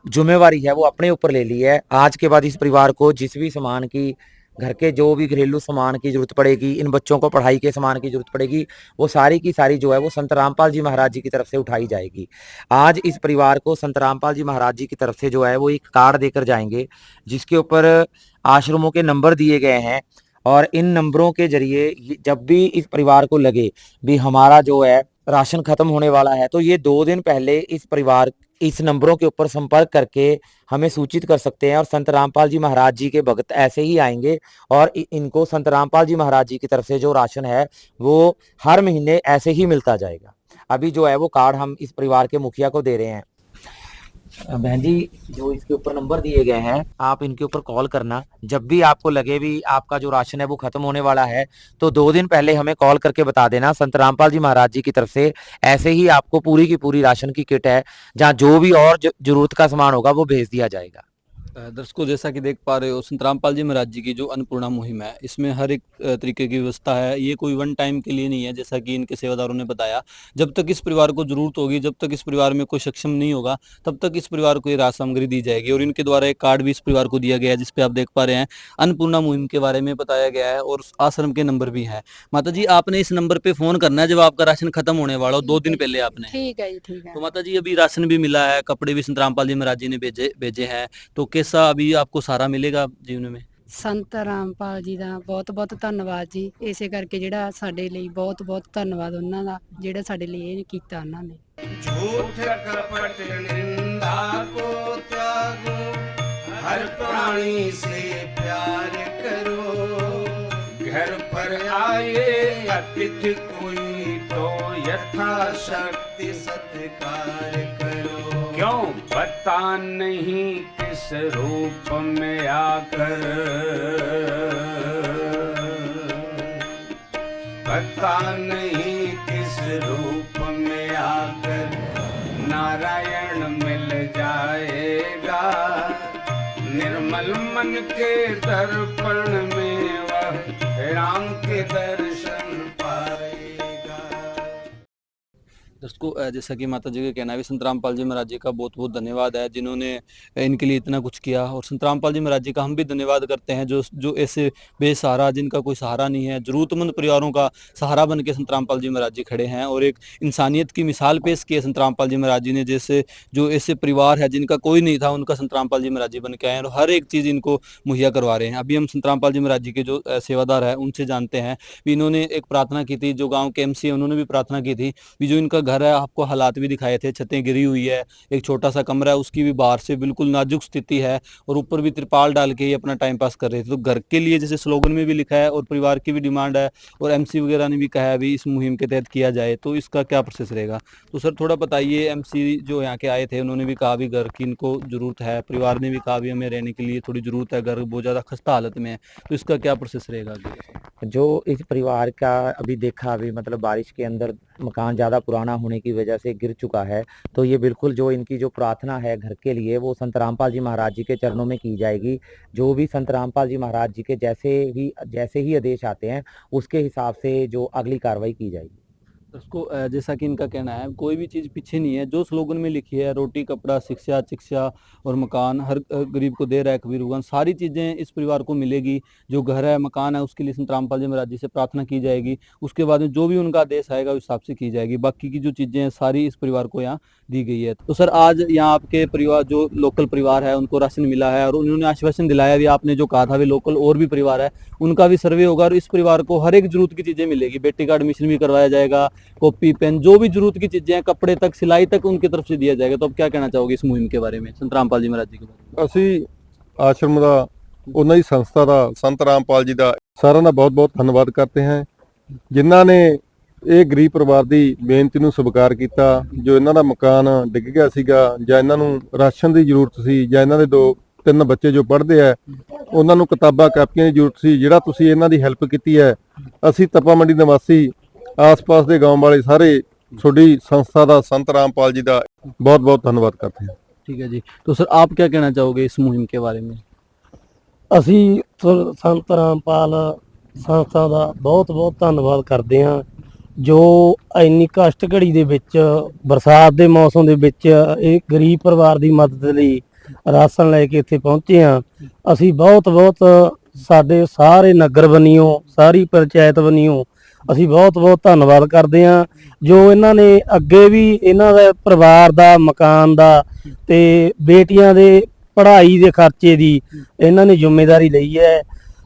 जिम्मेवारी है वो अपने ऊपर ले ली है। आज के बाद इस परिवार को जिस भी सामान की, घर के जो भी घरेलू सामान की जरूरत पड़ेगी, इन बच्चों को पढ़ाई के सामान की जरूरत पड़ेगी, वो सारी की सारी जो है वो संत रामपाल जी महाराज जी की तरफ से उठाई जाएगी। आज इस परिवार को संत रामपाल जी महाराज जी की तरफ से जो है वो एक कार्ड देकर जाएंगे, जिसके ऊपर आश्रमों के नंबर दिए गए हैं, और इन नंबरों के जरिए जब भी इस परिवार को लगे भी हमारा जो है राशन खत्म होने वाला है, तो ये 2 दिन पहले इस परिवार इस नंबरों के ऊपर संपर्क करके हमें सूचित कर सकते हैं, और संत रामपाल जी महाराज जी के भक्त ऐसे ही आएंगे और इनको संत रामपाल जी महाराज जी की तरफ से जो राशन है वो हर महीने ऐसे ही मिलता जाएगा। अभी जो है वो कार्ड हम इस परिवार के मुखिया को दे रहे हैं। बहन जी, जो इसके ऊपर नंबर दिए गए हैं, आप इनके ऊपर कॉल करना, जब भी आपको लगे भी आपका जो राशन है वो खत्म होने वाला है, तो 2 दिन पहले हमें कॉल करके बता देना। संत रामपाल जी महाराज जी की तरफ से ऐसे ही आपको पूरी की पूरी राशन की किट है, जहाँ जो भी और जरूरत का सामान होगा वो भेज दिया जाएगा। दर्शकों, जैसा कि देख पा रहे हो, संत रामपाल जी महाराज जी की जो अन्नपूर्णा मुहिम है, इसमें हर एक तरीके की व्यवस्था है। ये कोई वन टाइम के लिए नहीं है, जैसा कि इनके सेवादारों ने बताया। जब तक इस परिवार को जरूरत होगी, जब तक इस परिवार में कोई सक्षम नहीं होगा, तब तक इस परिवार को ये राशन सामग्री दी जाएगी। और इनके द्वारा एक कार्ड भी इस परिवार को दिया गया है, जिसपे आप देख पा रहे हैं अन्नपूर्णा मुहिम के बारे में बताया गया है, और आश्रम के नंबर भी है। माता जी, आपने इस नंबर पे फोन करना है जब आपका राशन खत्म होने वाला हो, 2 दिन पहले आपने। ठीक है जी, ठीक है। तो माता जी, अभी राशन भी मिला है, कपड़े भी संत रामपाल जी महाराज जी ने भेजे हैं, तो कैसा अभी आपको सहारा मिलेगा जीवन में? ਸੰਤ ਰਾਮਪਾਲ ਜੀ ਦਾ ਬਹੁਤ ਬਹੁਤ ਧੰਨਵਾਦ ਜੀ, ਇਸੇ ਕਰਕੇ ਜਿਹੜਾ ਸਾਡੇ ਲਈ ਬਹੁਤ ਬਹੁਤ ਧੰਨਵਾਦ ਉਹਨਾਂ ਦਾ, ਜਿਹੜਾ ਸਾਡੇ ਲਈ ਇਹ ਕੀਤਾ ਉਹਨਾਂ ਨੇ। झूठ कपट निंदा को त्यागो, हर प्राणी से प्यार करो, घर पर आए अतिथि कोई तो यथाशक्ति सत्कार करो, क्यों पता नहीं किस रूप में आकर पता नहीं किस रूप में आकर नारायण मिल जाएगा। निर्मल मन के दर्पण में वह राम के दर्शन पाएगा। दोस्तों जैसा कि माता जी का कहना है, संत रामपाल जी महाराज जी का बहुत बहुत धन्यवाद है जिन्होंने इनके लिए इतना कुछ किया, और संत रामपाल जी महाराज जी का हम भी धन्यवाद करते हैं जो ऐसे बेसहारा, जिनका कोई सहारा नहीं है, जरूरतमंद परिवारों का सहारा बन के संत रामपाल जी महाराज जी खड़े हैं और एक इंसानियत की मिसाल पेश की है संत रामपाल जी महाराज जी ने। जैसे जो ऐसे परिवार है जिनका कोई नहीं था, उनका संत रामपाल जी महाराज जी बन के आए और हर एक चीज़ इनको मुहैया करवा रहे हैं। अभी हम संत रामपाल जी महाराज जी के जो सेवादार है उनसे जानते हैं भी इन्होंने एक प्रार्थना की थी, जो गाँव के MC है उन्होंने भी प्रार्थना की थी भी जो इनका घर है, आपको हालात भी दिखाए थे, छतें गिरी हुई है, एक छोटा सा कमरा है उसकी भी बाहर से बिल्कुल नाजुक स्थिति है और ऊपर भी तिरपाल डाल के ही अपना टाइम पास कर रहे थे। तो घर के लिए जैसे स्लोगन में भी लिखा है और परिवार की भी डिमांड है और MC वगैरह ने भी कहा है अभी इस मुहिम के तहत किया जाए, तो इसका क्या प्रोसेस रहेगा? तो सर थोड़ा बताइए। MC जो यहाँ के आए थे उन्होंने भी कहा भी घर की इनको जरूरत है, परिवार ने भी कहा भी हमें रहने के लिए थोड़ी जरूरत है, घर बहुत ज़्यादा खस्ता हालत में है, तो इसका क्या प्रोसेस रहेगा आगे? जो इस परिवार का अभी देखा, अभी मतलब बारिश के अंदर मकान ज़्यादा पुराना होने की वजह से गिर चुका है, तो ये बिल्कुल जो इनकी जो प्रार्थना है घर के लिए वो संत रामपाल जी महाराज जी के चरणों में की जाएगी। जो भी संत रामपाल जी महाराज जी के जैसे ही आदेश आते हैं उसके हिसाब से जो अगली कार्रवाई की जाएगी। उसको जैसा कि इनका कहना है कोई भी चीज़ पीछे नहीं है, जो स्लोगन में लिखी है रोटी कपड़ा शिक्षा चिकित्सा और मकान हर गरीब को दे रहा है कबीर भगवान, सारी चीज़ें इस परिवार को मिलेगी। जो घर है मकान है उसके लिए संत रामपाल जी महाराज जी से प्रार्थना की जाएगी, उसके बाद में जो भी उनका आदेश आएगा उस हिसाब से की जाएगी। बाकी की जो चीज़ें हैं सारी इस परिवार को यहाँ दी गई है। तो सर आज यहाँ आपके परिवार जो लोकल परिवार है उनको राशन मिला है और उन्होंने आश्वासन दिलाया भी, आपने जो कहा था वे लोकल और भी परिवार है उनका भी सर्वे होगा और इस परिवार को हर एक जरूरत की चीज़ें मिलेगी। बेटी का एडमिशन भी करवाया जाएगा, कॉपी पेन जो भी जरूरत की चीजें हैं, कपड़े तक सिलाई तक उनकी तरफ से दिया जाएगा। तो अब क्या कहना चाहोगे इस मुहिम के बारे में, संत रामपाल जी महाराज जी के बारे में? ਅਸੀਂ ਆਸ਼ਰਮ ਦਾ, ਉਹਨਾਂ ਦੀ ਸੰਸਥਾ ਦਾ, ਸੰਤ ਰਾਮਪਾਲ ਜੀ ਦਾ ਸਾਰਿਆਂ ਦਾ ਬਹੁਤ-ਬਹੁਤ ਧੰਨਵਾਦ ਕਰਦੇ ਹਾਂ ਜਿਨ੍ਹਾਂ ਨੇ ਇਹ ਗਰੀਬ ਪਰਿਵਾਰ ਦੀ ਬੇਨਤੀ ਨੂੰ ਸਵੀਕਾਰ ਕੀਤਾ। ਜੋ ਇਹਨਾਂ ਦਾ ਮਕਾਨ ਡਿੱਗ ਗਿਆ ਸੀਗਾ ਜਾਂ ਇਹਨਾਂ ਨੂੰ ਰਾਸ਼ਨ ਦੀ ਜ਼ਰੂਰਤ ਸੀ ਜਾਂ ਇਹਨਾਂ ਦੇ 2-3 ਬੱਚੇ ਜੋ ਪੜ੍ਹਦੇ ਆ ਉਹਨਾਂ ਨੂੰ ਕਿਤਾਬਾਂ ਕਾਪੀਆਂ ਦੀ ਜ਼ਰੂਰਤ ਸੀ, ਜਿਹੜਾ ਤੁਸੀਂ ਇਹਨਾਂ ਦੀ ਹੈਲਪ ਕੀਤੀ ਹੈ, ਅਸੀਂ ਤਪਾ ਮੰਡੀ ਨਿਵਾਸੀ आस-पास के गांव वाले सारे छोटी संस्था का संत रामपाल जी का बहुत-बहुत धन्यवाद करते हैं। ठीक है जी। तो सर आप क्या कहना चाहोगे इस मुहिम के बारे में? ਅਸੀਂ ਸੰਤ ਰਾਮਪਾਲ ਸੰਸਥਾ ਦਾ ਬਹੁਤ-ਬਹੁਤ ਧੰਨਵਾਦ ਕਰਦੇ ਹਾਂ ਜੋ ਇੰਨੀ ਕਸ਼ਟ ਘੜੀ ਦੇ ਵਿੱਚ ਬਰਸਾਤ ਦੇ ਮੌਸਮ ਦੇ ਵਿੱਚ ਇਹ ਗਰੀਬ ਪਰਿਵਾਰ ਦੀ ਮਦਦ ਲਈ ਰਾਸ਼ਨ ਲੈ ਕੇ ਇੱਥੇ ਪਹੁੰਚੇ ਹਾਂ। ਅਸੀਂ ਬਹੁਤ-ਬਹੁਤ ਸਾਡੇ ਸਾਰੇ ਨਗਰ ਬਣੀਓ ਸਾਰੀ ਪੰਚਾਇਤ ਬਣੀਓ ਅਸੀਂ ਬਹੁਤ-ਬਹੁਤ ਧੰਨਵਾਦ ਕਰਦੇ ਹਾਂ ਜੋ ਇਹਨਾਂ ਨੇ ਅੱਗੇ ਵੀ ਇਹਨਾਂ ਦਾ ਪਰਿਵਾਰ ਦਾ ਮਕਾਨ ਦਾ ਤੇ ਬੇਟੀਆਂ ਦੇ ਪੜ੍ਹਾਈ ਦੇ ਖਰਚੇ ਦੀ ਇਹਨਾਂ ਨੇ ਜ਼ਿੰਮੇਵਾਰੀ ਲਈ ਹੈ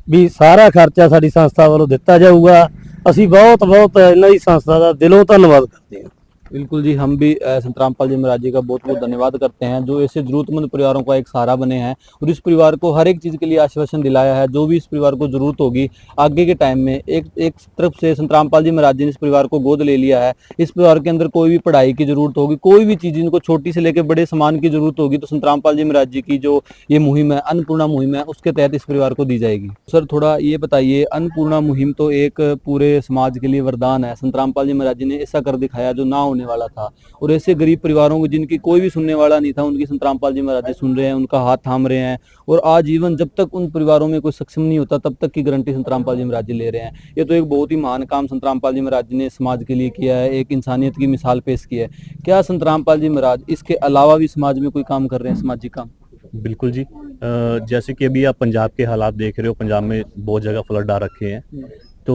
ਵੀ ਸਾਰਾ ਖਰਚਾ ਸਾਡੀ ਸੰਸਥਾ ਵੱਲੋਂ ਦਿੱਤਾ ਜਾਊਗਾ। ਅਸੀਂ ਬਹੁਤ-ਬਹੁਤ ਇਹਨਾਂ ਦੀ ਸੰਸਥਾ ਦਾ ਦਿਲੋਂ ਧੰਨਵਾਦ ਕਰਦੇ ਹਾਂ। बिल्कुल जी, हम भी संत रामपाल जी महाराज जी का बहुत बहुत धन्यवाद करते हैं जो ऐसे जरूरतमंद परिवारों का एक सहारा बने हैं और इस परिवार को हर एक चीज़ के लिए आश्वासन दिलाया है। जो भी इस परिवार को जरूरत होगी आगे के टाइम में, एक तरफ से संत रामपाल जी महाराज जी ने इस परिवार को गोद ले लिया है। इस परिवार के अंदर कोई भी पढ़ाई की जरूरत होगी, कोई भी चीज़ इनको छोटी से लेकर बड़े सामान की जरूरत होगी तो संत रामपाल जी महाराज जी की जो ये मुहिम है, अन्नपूर्णा मुहिम है, उसके तहत इस परिवार को दी जाएगी। सर थोड़ा ये बताइए, अन्नपूर्णा मुहिम तो एक पूरे समाज के लिए वरदान है। संत रामपाल जी महाराज जी ने ऐसा कर दिखाया जो ना होने वाला था और ऐसे गरीब परिवारों को जिनकी कोई भी सुनने वाला नहीं था उनकी संत रामपाल जी महाराज जी सुन रहे हैं, उनका हाथ थाम रहे हैं और आजीवन जब तक उन परिवारों में कोई सक्षम नहीं होता तब तक की गारंटी संत रामपाल जी महाराज जी ले रहे हैं। ये तो एक बहुत ही महान काम संत रामपाल जी महाराज जी ने समाज के लिए किया है, एक इंसानियत की मिसाल पेश की है। क्या संत रामपाल जी महाराज इसके अलावा भी समाज में कोई काम कर रहे हैं, सामाजिक काम? बिल्कुल जी, जैसे कि अभी आप पंजाब के हालात देख रहे हो, पंजाब में बहुत जगह फ्लड आ रखे हैं तो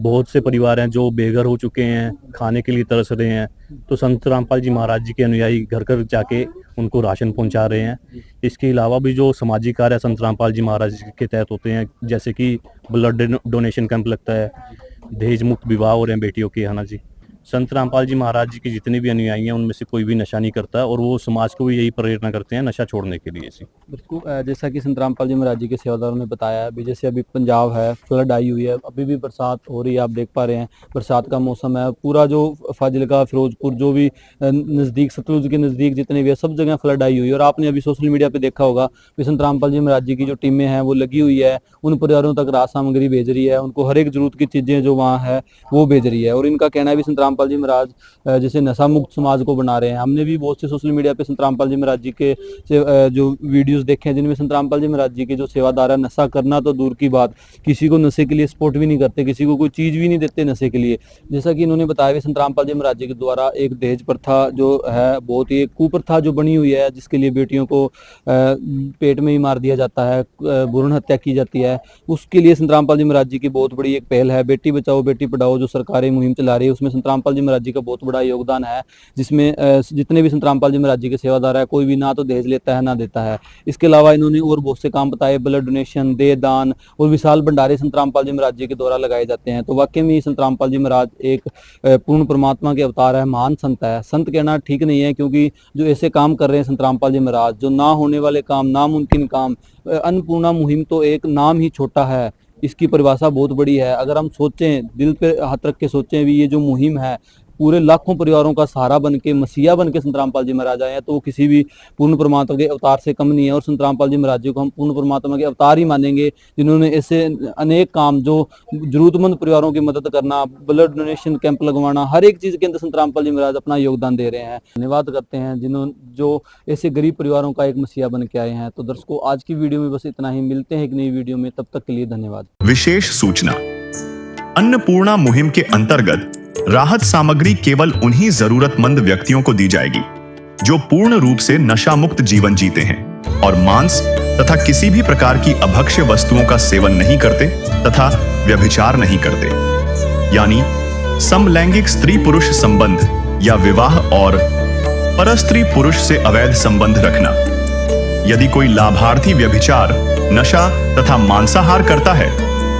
बहुत से परिवार हैं जो बेघर हो चुके हैं, खाने के लिए तरस रहे हैं। तो संत रामपाल जी महाराज जी के अनुयायी घर घर जाके उनको राशन पहुंचा रहे हैं। इसके अलावा भी जो सामाजिक कार्य संत रामपाल जी महाराज जी के तहत होते हैं, जैसे कि ब्लड डोनेशन कैंप लगता है, दहेज मुक्त विवाह हो रहे हैं बेटियों के, है ना जी। संत रामपाल जी महाराज जी के जितने भी अनुयायी हैं उनमें से कोई भी नशा नहीं करता और वो समाज को भी यही प्रेरणा करते हैं नशा छोड़ने के लिए। बिल्कुल, जैसा कि संत रामपाल जी महाराज जी के सेवादारों ने बताया अभी, जैसे अभी पंजाब है, फ्लड आई हुई है, अभी भी बरसात हो रही है, आप देख पा रहे हैं बरसात का मौसम है, पूरा जो फाजिलका, फिरोजपुर, जो भी नज़दीक सतलुज के नज़दीक जितने भी है सब जगह फ्लड आई हुई है। और आपने अभी सोशल मीडिया पे देखा होगा कि संत रामपाल जी महाराज जी की जो टीमें हैं वो लगी हुई है, उन परिवारों तक राहत सामग्री भेज रही है, उनको हर एक जरूरत की चीज़ें जो वहाँ है वो भेज रही है। और इनका कहना है भी संत रामपाल जी महाराज जैसे नशा मुक्त समाज को बना रहे हैं। हमने भी बहुत से सोशल मीडिया पे संत रामपाल जी महाराज जी के जो वीडियोस देखे हैं जिनमें संत रामपाल जी महाराज जी के जो सेवादार है, नशा करना तो दूर की बात, किसी को नशे के लिए सपोर्ट भी नहीं करते, किसी को कोई चीज़ भी नहीं देते नशे के लिए। जैसा कि इन्होंने बताया संत रामपाल जी महाराज जी के द्वारा एक दहेज प्रथा जो है बहुत ही कुप्रथा जो बनी हुई है, जिसके लिए बेटियों को पेट में ही मार दिया जाता है, भ्रूण हत्या की जाती है, उसके लिए संत रामपाल जी महाराज जी की बहुत बड़ी एक पहल है बेटी बचाओ बेटी पढ़ाओ जो सरकारी मुहिम चला रही है, उसमें संत रामपाल जी महाराज जी का बहुत बड़ा योगदान है। जिसमें जितने भी संत रामपाल जी महाराज जी के सेवादार है कोई भी ना तो दहेज लेता है ना देता है। इसके अलावा इन्होंने और बहुत से काम बताए, ब्लड डोनेशन, देह दान और विशाल भंडारे संत रामपाल जी महाराज जी के द्वारा लगाए जाते हैं। तो वाकई में संत रामपाल जी महाराज एक पूर्ण परमात्मा के अवतार है, महान संत है। संत कहना ठीक नहीं है, क्योंकि जो ऐसे काम कर रहे हैं संत रामपाल जी महाराज, जो ना होने वाले काम, नामुमकिन काम, अन्नपूर्णा मुहिम तो एक नाम ही छोटा है, इसकी परिभाषा बहुत बड़ी है। अगर हम सोचें, दिल पे हाथ रख के सोचें भी, ये जो मुहिम है पूरे लाखों परिवारों का सहारा बन के, मसीहा बन के संत रामपाल जी महाराज आए हैं, तो वो किसी भी पूर्ण परमात्मा के अवतार से कम नहीं है। और संत रामपाल जी महाराज जी को हम पूर्ण परमात्मा के अवतार ही मानेंगे, जिन्होंने ऐसे अनेक काम, जो जरूरतमंद परिवारों की मदद करना, ब्लड डोनेशन कैंप लगवाना, हर एक चीज़ के अंदर संत रामपाल जी महाराज अपना योगदान दे रहे हैं। धन्यवाद करते हैं जिन्होंने जो ऐसे गरीब परिवारों का एक मसीहा बन के आए हैं। तो दर्शकों, आज की वीडियो में बस इतना ही, मिलते हैं एक नई वीडियो में, तब तक के लिए धन्यवाद। विशेष सूचना, अन्नपूर्णा मुहिम के अंतर्गत राहत सामग्री केवल उन्हीं जरूरतमंद व्यक्तियों को दी जाएगी जो पूर्ण रूप से नशा मुक्त जीवन जीते हैं और मांस तथा किसी भी प्रकार की अभक्ष्य वस्तुओं का सेवन नहीं करते तथा व्यभिचार नहीं करते, यानी समलैंगिक स्त्री पुरुष संबंध या विवाह और परस्त्री पुरुष से अवैध संबंध रखना। यदि कोई लाभार्थी व्यभिचार, नशा तथा मांसाहार करता है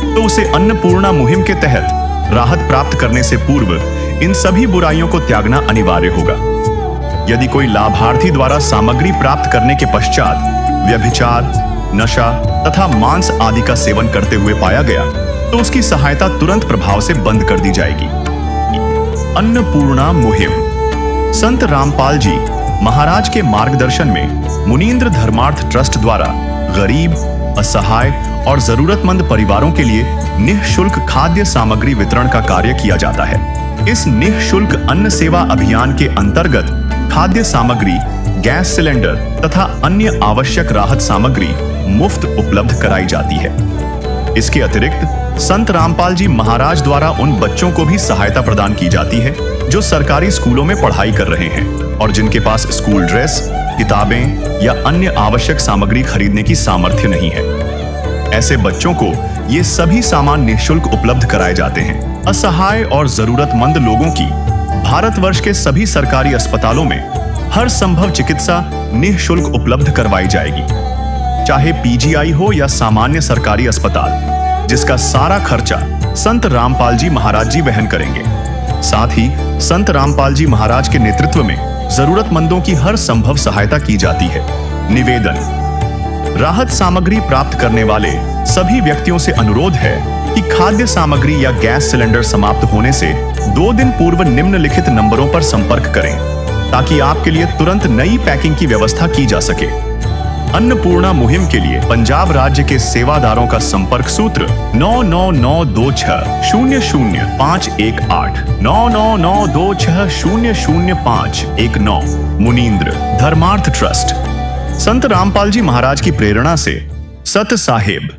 तो उसे अन्नपूर्णा मुहिम के तहत राहत प्राप्त करने से पूर्व इन सभी बुराइयों को त्यागना अनिवार्य होगा। यदि कोई लाभार्थी द्वारा सामग्री प्राप्त करने के पश्चात व्यभिचार, नशा तथा मांस आदि का सेवन करते हुए पाया गया तो उसकी सहायता तुरंत प्रभाव से बंद कर दी जाएगी। अन्नपूर्णा मुहिम संत रामपाल जी महाराज के मार्गदर्शन में मुनींद्र धर्मार्थ ट्रस्ट द्वारा गरीब, असहाय और जरूरतमंद परिवारों के लिए निःशुल्क खाद्य सामग्री वितरण का कार्य किया जाता है। इस निःशुल्क अन्न सेवा अभियान के अंतर्गत खाद्य सामग्री, गैस सिलेंडर तथा अन्य आवश्यक राहत सामग्री मुफ्त उपलब्ध कराई जाती है। इसके अतिरिक्त संत रामपाल जी महाराज द्वारा उन बच्चों को भी सहायता प्रदान की जाती है जो सरकारी स्कूलों में पढ़ाई कर रहे हैं और जिनके पास स्कूल ड्रेस, किताबें या अन्य आवश्यक सामग्री खरीदने की सामर्थ्य नहीं है। ऐसे बच्चों को ये सभी सामान निःशुल्क उपलब्ध कराए जाते हैं। असहाय और जरूरतमंद लोगों की भारतवर्ष के सभी सरकारी अस्पतालों में हर संभव चिकित्सा निःशुल्क उपलब्ध करवाई जाएगी, चाहे पीजीआई हो या सामान्य सरकारी अस्पताल, जिसका सारा खर्चा संत रामपाल जी महाराज जी वहन करेंगे। साथ ही संत रामपाल जी महाराज के नेतृत्व में जरूरतमंदों की हर संभव सहायता की जाती है। निवेदन, राहत सामग्री प्राप्त करने वाले सभी व्यक्तियों से अनुरोध है कि खाद्य सामग्री या गैस सिलेंडर समाप्त होने से 2 दिन पूर्व निम्नलिखित नंबरों पर संपर्क करें ताकि आपके लिए तुरंत नई पैकिंग की व्यवस्था की जा सके। अन्नपूर्णा मुहिम के लिए पंजाब राज्य के सेवादारों का संपर्क सूत्र 9992600518 9992600519। मुनींद्र धर्मार्थ ट्रस्ट, संत रामपाल जी महाराज की प्रेरणा से सत साहिब।